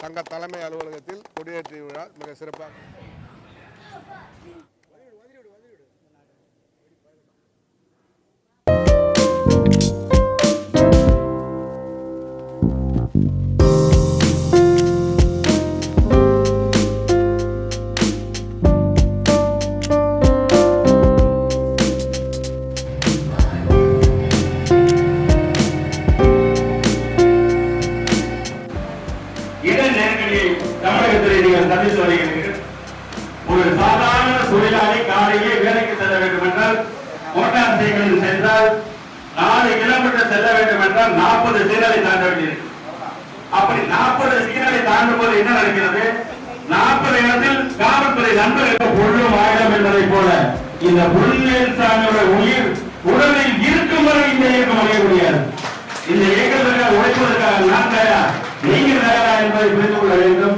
சங்க தலைமை அலுவலகத்தில் கொடியேற்றி விழா மிக சிறப்பாக சந்தித்து வருகிறீர்கள். ஒரு சாதாரண தொழிலாளி காலையே வேலைக்கு செல்ல வேண்டும் என்றால் மோட்டார் சைக்கிளில் சென்றால் 4 கிலோமீட்டர் செல்ல வேண்டும் என்றால் 40 சிக்னலை தாண்ட வேண்டியிருக்கு. அப்படி 40 சிக்னலை தாண்டும் போது என்ன நடக்கிறது? 40 இடத்தில் காவல்துறை நண்பர்கள் பொருளும் ஆயிரம் என்பதை போல இந்த புல்லேசாமியோட உயிர் உடலில் இருக்கும் வரை இந்த இயக்கம் அடைய முடியாது. இந்த இயக்கத்திற்காக உழைப்பதற்காக நான் தயார், நீங்கள் தயாரா என்பதை புரிந்து கொள்ள வேண்டும்.